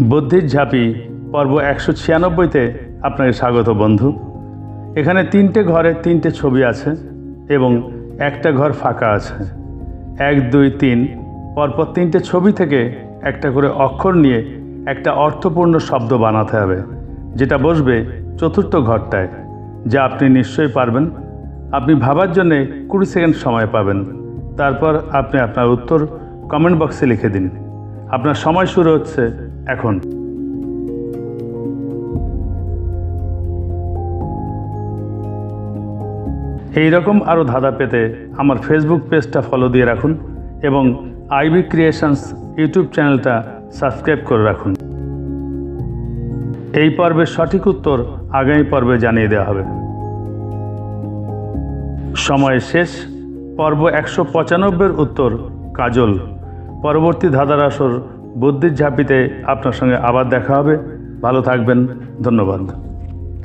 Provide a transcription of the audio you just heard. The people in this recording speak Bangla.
বুদ্ধির ঝাঁপি পর্ব 196তে আপনাকে স্বাগত বন্ধু। এখানে 3টে ঘরে 3টে ছবি আছে এবং একটা ঘর ফাঁকা আছে। 1, 2, 3 পরপর 3টে ছবি থেকে একটা করে অক্ষর নিয়ে একটা অর্থপূর্ণ শব্দ বানাতে হবে, যেটা বসবে চতুর্থ ঘরটায়, যা আপনি নিশ্চয়ই পারবেন। আপনি ভাবার জন্যে 20 সেকেন্ড সময় পাবেন। তারপর আপনি আপনার উত্তর কমেন্ট বক্সে লিখে দিন। আপনার সময় শুরু হচ্ছে এখন। এই রকম আরও ধাঁধা পেতে আমার ফেসবুক পেজটা ফলো দিয়ে রাখুন এবং আইবি ক্রিয়েশনস ইউটিউব চ্যানেলটা সাবস্ক্রাইব করে রাখুন। এই পর্বের সঠিক উত্তর আগামী পর্বে জানিয়ে দেওয়া হবে। সময় শেষ। পর্ব 195-এর উত্তর কাজল। পরবর্তী ধাঁধার আসর বুদ্ধির ঝাঁপিতে আপনার সঙ্গে আবার দেখা হবে। ভালো থাকবেন। ধন্যবাদ।